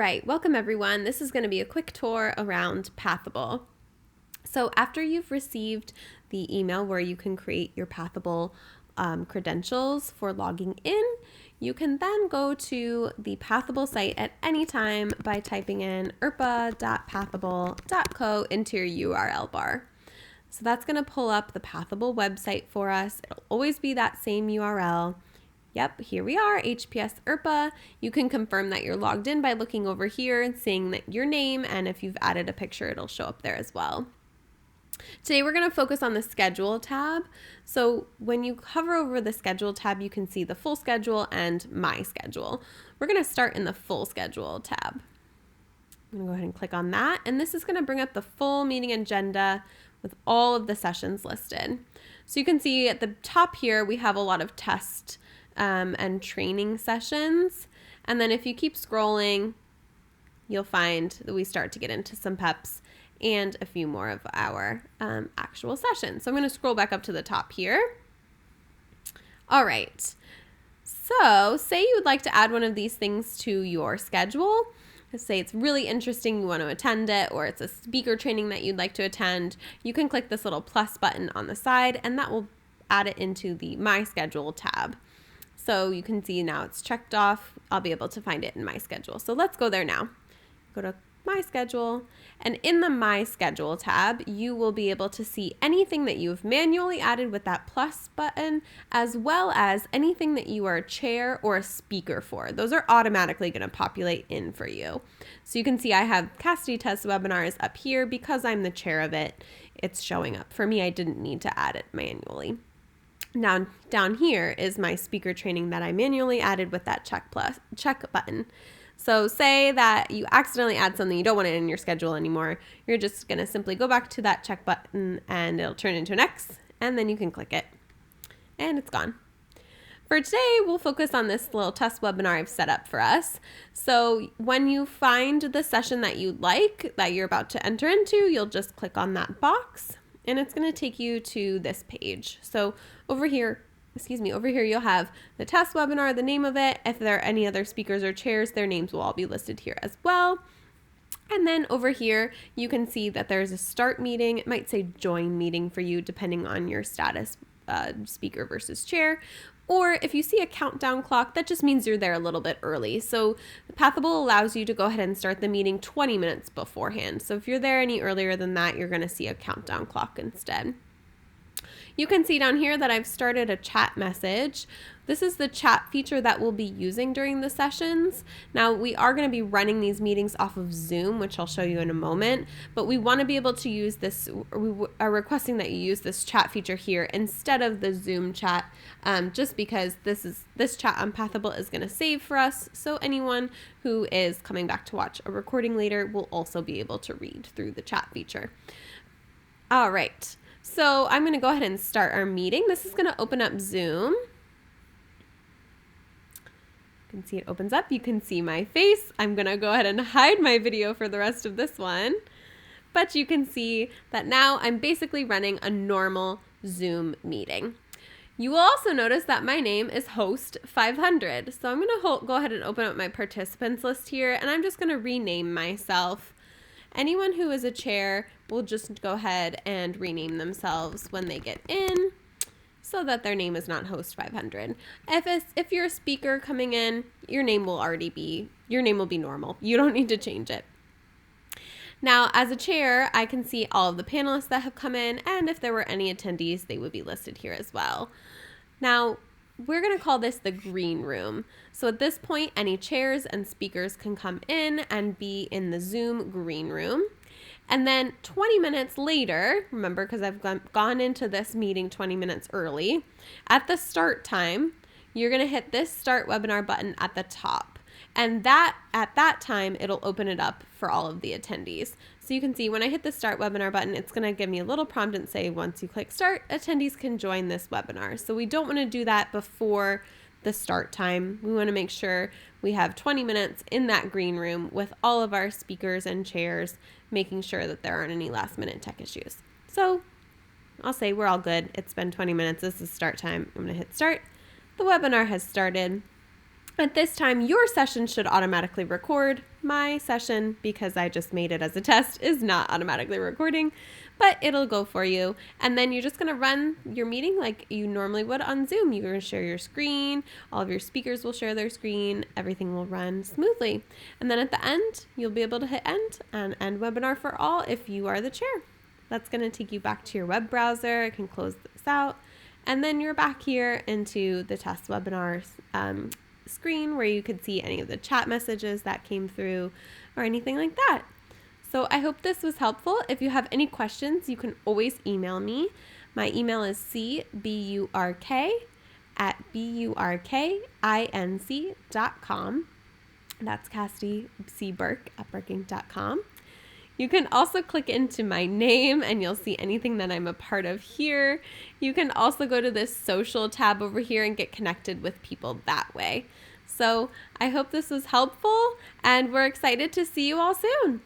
Right, welcome everyone. This is going to be a quick tour around Pathable. So after you've received the email where you can create your Pathable credentials for logging in, you can then go to the Pathable site at any time by typing in irpa.pathable.co into your URL bar. So that's going to pull up the Pathable website for us. It'll always be that same URL. Yep, here we are, HPS IRPA. You can confirm that you're logged in by looking over here and seeing that your name, and if you've added a picture, it'll show up there as well. Today we're going to focus on the schedule tab. So when you hover over the schedule tab, you can see the full schedule and my schedule. We're going to start in the full schedule tab. I'm going to go ahead and click on that, and this is going to bring up the full meeting agenda with all of the sessions listed. So you can see at the top here, we have a lot of test and training sessions. And then if you keep scrolling, you'll find that we start to get into some PEPs and a few more of our actual sessions. So I'm going to scroll back up to the top here. All right. So say you would like to add one of these things to your schedule. Say it's really interesting, you want to attend it, or it's a speaker training that you'd like to attend. You can click this little plus button on the side, and that will add it into the My Schedule tab. So you can see now it's checked off. I'll be able to find it in My Schedule. So let's go there now. Go to My Schedule, and in the My Schedule tab, you will be able to see anything that you've manually added with that plus button, as well as anything that you are a chair or a speaker for. Those are automatically going to populate in for you. So you can see I have Cassidy Test Webinars up here because I'm the chair of it. It's showing up. For me, I didn't need to add it manually. Now down here is my speaker training that I manually added with that check button. So say that you accidentally add something, you don't want it in your schedule anymore. You're just going to simply go back to that check button and it'll turn into an X, and then you can click it and it's gone. For today, we'll focus on this little test webinar I've set up for us. So when you find the session that you'd like, that you're about to enter into, you'll just click on that box and it's going to take you to this page. So over here you'll have the test webinar, the name of it. If there are any other speakers or chairs, their names will all be listed here as well. And then over here, you can see that there's a start meeting. It might say join meeting for you, depending on your status, speaker versus chair. Or if you see a countdown clock, that just means you're there a little bit early. So Pathable allows you to go ahead and start the meeting 20 minutes beforehand. So if you're there any earlier than that, you're going to see a countdown clock instead. You can see down here that I've started a chat message. This is the chat feature that we'll be using during the sessions. Now, we are going to be running these meetings off of Zoom, which I'll show you in a moment, but we want to be able to use this, we are requesting that you use this chat feature here instead of the Zoom chat, just because this chat on Pathable is going to save for us, so anyone who is coming back to watch a recording later will also be able to read through the chat feature. All right. So I'm going to go ahead and start our meeting. This is going to open up Zoom. You can see it opens up. You can see my face. I'm going to go ahead and hide my video for the rest of this one. But you can see that now I'm basically running a normal Zoom meeting. You will also notice that my name is host 500. So I'm going to go ahead and open up my participants list here, and I'm just going to rename myself. Anyone who is a chair will just go ahead and rename themselves when they get in so that their name is not host 500. If you're a speaker coming in, your name will be normal. You don't need to change it. Now, as a chair, I can see all of the panelists that have come in, and if there were any attendees, they would be listed here as well. Now, we're going to call this the green room. So at this point, any chairs and speakers can come in and be in the Zoom green room. And then 20 minutes later, remember, because I've gone into this meeting 20 minutes early, at the start time, you're going to hit this start webinar button at the top. And at that time, it'll open it up for all of the attendees. So you can see when I hit the start webinar button, it's going to give me a little prompt and say, once you click start, attendees can join this webinar. So we don't want to do that before the start time. We want to make sure we have 20 minutes in that green room with all of our speakers and chairs, making sure that there aren't any last minute tech issues. So I'll say we're all good. It's been 20 minutes. This is start time. I'm going to hit start. The webinar has started. At this time, your session should automatically record. My session, because I just made it as a test, is not automatically recording, but it'll go for you. And then you're just going to run your meeting like you normally would on Zoom. You're going to share your screen. All of your speakers will share their screen. Everything will run smoothly. And then at the end, you'll be able to hit end and end webinar for all if you are the chair. That's going to take you back to your web browser. I can close this out. And then you're back here into the test webinars screen where you could see any of the chat messages that came through or anything like that. So I hope this was helpful. If you have any questions, you can always email me. My email is cburk@burkinc.com. That's Cassidy C. Burke at burking.com. You can also click into my name and you'll see anything that I'm a part of here. You can also go to this social tab over here and get connected with people that way. So I hope this was helpful and we're excited to see you all soon.